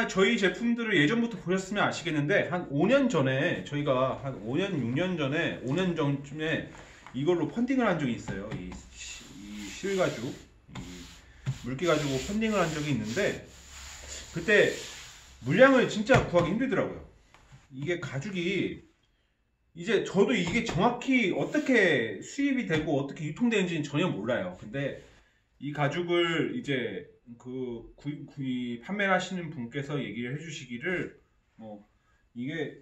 저희 제품들을 예전부터 보셨으면 아시겠는데 한 5년 전에 저희가 한 5년, 6년 전에 5년 전쯤에 이걸로 펀딩을 한 적이 있어요. 이 실가죽, 이 물기 가지고 펀딩을 한 적이 있는데 그때 물량을 진짜 구하기 힘들더라고요. 이게 가죽이 이제 저도 이게 정확히 어떻게 수입이 되고 어떻게 유통되는지는 전혀 몰라요. 근데 이 가죽을 이제 그 판매를 하시는 분께서 얘기를 해주시기를 뭐 이게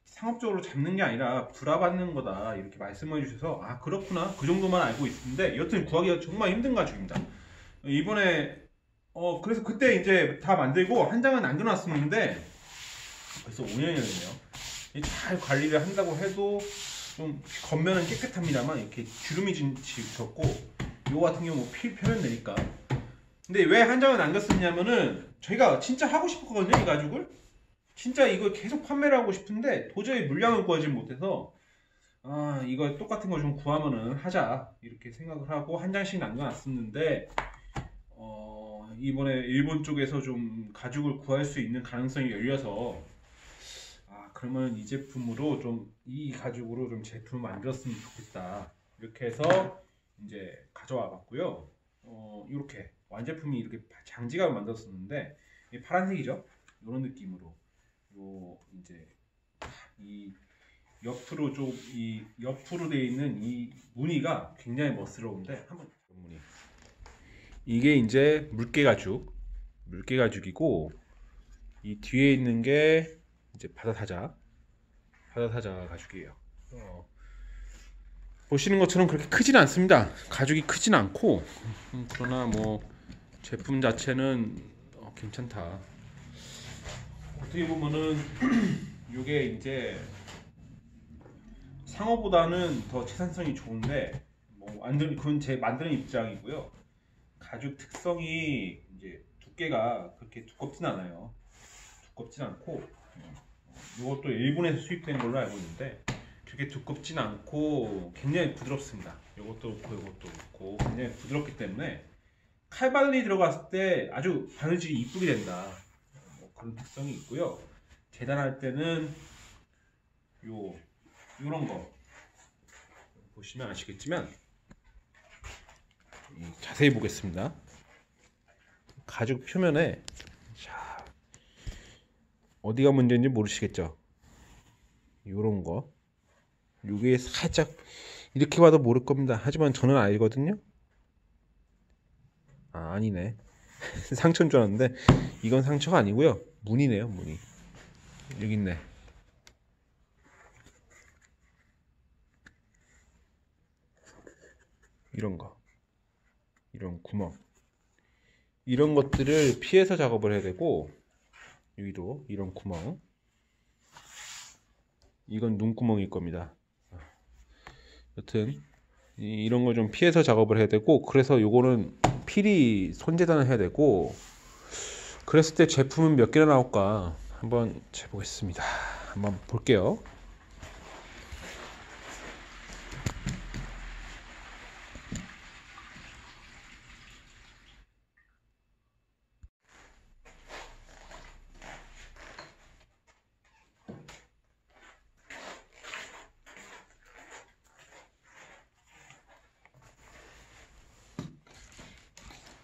상업적으로 잡는 게 아니라 불화받는 거다 이렇게 말씀해 주셔서 아 그렇구나 그 정도만 알고 있는데 여튼 구하기가 정말 힘든 가죽입니다. 이번에 그래서 그때 이제 다 만들고 한 장은 남겨놨었는데 벌써 5년이 됐네요. 잘 관리를 한다고 해도 좀 겉면은 깨끗합니다만 이렇게 주름이 졌고 요거 같은 경우 뭐 표면 되니까. 근데 왜 한 장을 남겼었냐면은 저희가 진짜 하고 싶었거든요 이 가죽을. 진짜 이거 계속 판매를 하고 싶은데 도저히 물량을 구하지 못해서 아 이거 똑같은 거 좀 구하면은 하자 이렇게 생각을 하고 한 장씩 남겨놨었는데 이번에 일본 쪽에서 좀 가죽을 구할 수 있는 가능성이 열려서 아 그러면 이 제품으로 좀 이 가죽으로 좀 제품을 만들었으면 좋겠다 이렇게 해서 이제 가져와 봤고요. 이렇게 완제품이 이렇게 장지갑을 만들었었는데 이 파란색이죠. 이런 느낌으로 요 이제 이 옆으로 좀 이 옆으로 되어 있는 이 무늬가 굉장히 멋스러운데 한번 무늬 이게 이제 물개 가죽이고 이 뒤에 있는 게 이제 바다 사자 가죽이에요. 보시는 것처럼 그렇게 크진 않습니다. 가죽이 크진 않고 그러나 뭐 제품 자체는 괜찮다. 어떻게 보면은 이게 이제 상어보다는 더 채산성이 좋은데 뭐 완전 그건 제 만드는 입장이고요. 가죽 특성이 이제 두께가 그렇게 두껍진 않아요. 두껍진 않고 이것도 일본에서 수입된 걸로 알고 있는데 그렇게 두껍진 않고 굉장히 부드럽습니다. 이것도 그렇고 이것도 그렇고 굉장히 부드럽기 때문에 칼바늘이 들어갔을 때 아주 바느질이 이쁘게 된다. 뭐 그런 특성이 있고요. 재단할 때는 요런 거 보시면 아시겠지만 자세히 보겠습니다. 가죽 표면에 자, 어디가 문제인지 모르시겠죠? 요런 거 요게 살짝 이렇게 봐도 모를 겁니다. 하지만 저는 알거든요. 아 아니네. 상처인 줄 알았는데 이건 상처가 아니고요. 무늬네요 무늬. 여기 있네. 이런 거 이런 구멍 이런 것들을 피해서 작업을 해야 되고 여기도 이런 구멍 이건 눈구멍일 겁니다. 여튼 이런 걸 좀 피해서 작업을 해야 되고 그래서 요거는 필히 손재단을 해야 되고 그랬을 때 제품은 몇 개나 나올까 한번 재보겠습니다. 한번 볼게요.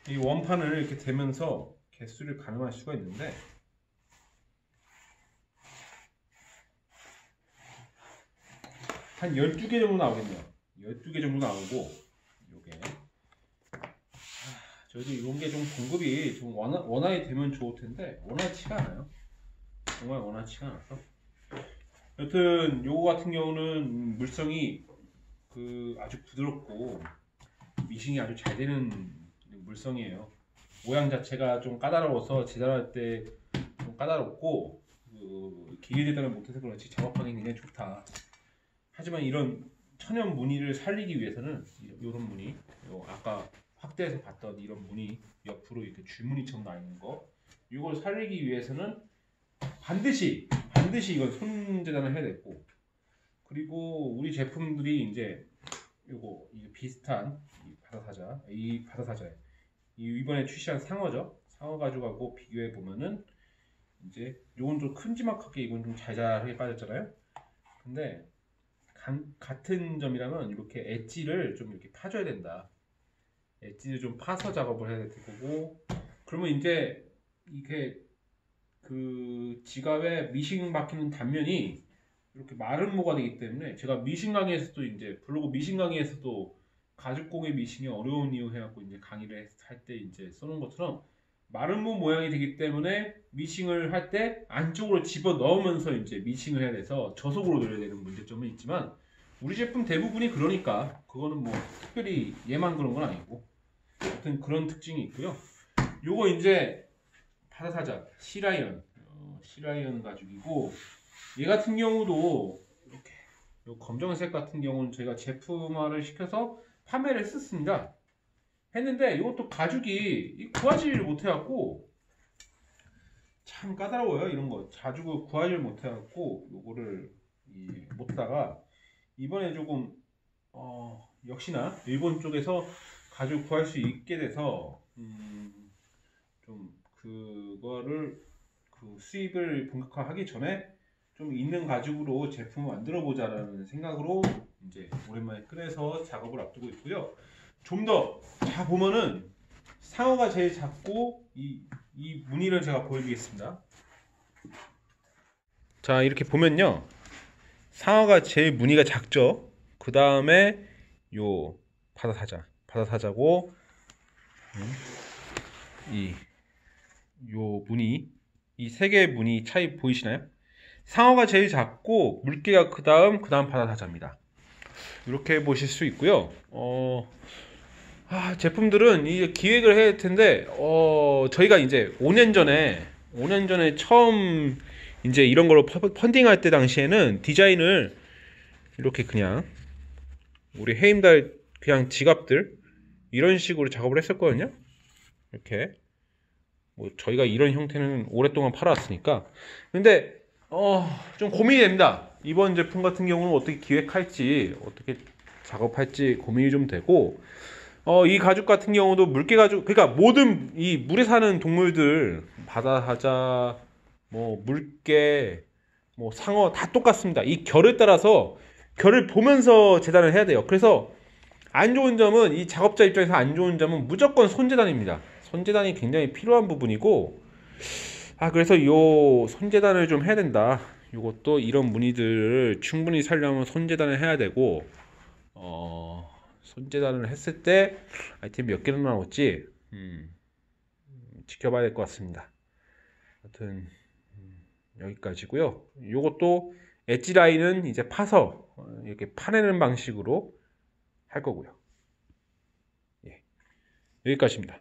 이 원판을 이렇게 대면서 개수를 가늠할 수가 있는데 한 12개 정도 나오겠네요. 12개 정도 나오고 요게 저희도 이런 게 좀 공급이 좀 원활히 되면 좋을 텐데 원활치가 않아요. 정말 원활치가 않아서 여튼 요거 같은 경우는 물성이 아주 부드럽고 미싱이 아주 잘 되는 물성이에요. 모양 자체가 좀 까다로워서 재단할 때 좀 까다롭고 기계 재단을 못해서 그렇지 작업하기 굉장히 좋다. 하지만 이런 천연 무늬를 살리기 위해서는 이런 무늬, 아까 확대해서 봤던 이런 무늬 옆으로 이렇게 줄무늬처럼 나 있는 거, 이걸 살리기 위해서는 반드시 이건 손 재단을 해야 되고, 그리고 우리 제품들이 이제 이게 비슷한 이 바다사자 이 이번에 출시한 상어죠. 상어 가죽하고 비교해 보면은 이제 요건 좀 큼지막하게 이건 좀 잘잘하게 빠졌잖아요. 근데 같은 점이라면 이렇게 엣지를 좀 이렇게 파줘야 된다. 엣지를 좀 파서 작업을 해야 될 거고, 그러면 이제 이게 그 지갑에 미싱 박히는 단면이 이렇게 마른 모가 되기 때문에, 제가 미싱 강의에서도 이제 블로그 미싱 강의에서도 가죽공예 미싱이 어려운 이유 해갖고 이제 강의를 할 때 이제 써놓은 것처럼 마른 모 모양이 되기 때문에 미싱을 할 때 안쪽으로 집어 넣으면서 이제 미싱을 해야 돼서 저속으로 돌려야 되는 문제점은 있지만, 우리 제품 대부분이 그러니까 그거는 뭐 특별히 얘만 그런 건 아니고 하여튼 그런 특징이 있고요. 요거 이제 파다사자 시라이언 가죽이고, 얘 같은 경우도 이렇게 요 검정색 같은 경우는 저희가 제품화를 시켜서 판매를 했는데 이것도 가죽이 구하지를 못해갖고 참 까다로워요. 이런 거 가죽을 구하지를 못해갖고 요거를 못다가 이번에 조금 역시나 일본 쪽에서 가죽 구할 수 있게 돼서 좀 그거를 그 수입을 본격화하기 전에 좀 있는 가죽으로 제품을 만들어 보자라는 생각으로 이제 오랜만에 꺼내서 작업을 앞두고 있고요. 좀 더 자 보면은 상어가 제일 작고 이 무늬를 제가 보여드리겠습니다. 자, 이렇게 보면요, 상어가 제일 무늬가 작죠. 그 다음에 요 바다사자고 요 무늬, 이 세 개의 무늬 차이 보이시나요? 상어가 제일 작고 물개가 그 다음 바다사자입니다. 이렇게 보실 수 있고요. 제품들은 이제 기획을 해야 할 텐데, 저희가 이제 5년 전에 처음 이제 이런 걸로 펀딩할 때 당시에는 디자인을 이렇게 그냥 우리 해임달 그냥 지갑들 이런 식으로 작업을 했었거든요. 이렇게 뭐 저희가 이런 형태는 오랫동안 팔아왔으니까. 근데 좀 고민이 됩니다. 이번 제품 같은 경우는 어떻게 기획할지, 어떻게 작업할지 고민이 좀 되고, 이 가죽 같은 경우도 물개 가죽, 그러니까 모든 이 물에 사는 동물들, 바다사자, 뭐 물개, 뭐 상어 다 똑같습니다. 이 결을 따라서 결을 보면서 재단을 해야 돼요. 그래서 안 좋은 점은, 이 작업자 입장에서 안 좋은 점은 무조건 손재단입니다. 손재단이 굉장히 필요한 부분이고, 그래서 요 손재단을 좀 해야 된다. 요것도 이런 무늬들을 충분히 살려면 손재단을 해야 되고, 손재단을 했을 때 아이템 몇 개나 나올지 지켜봐야 될 것 같습니다. 하여튼 여기까지고요. 요것도 엣지 라인은 이제 파서 이렇게 파내는 방식으로 할 거고요. 예, 여기까지입니다.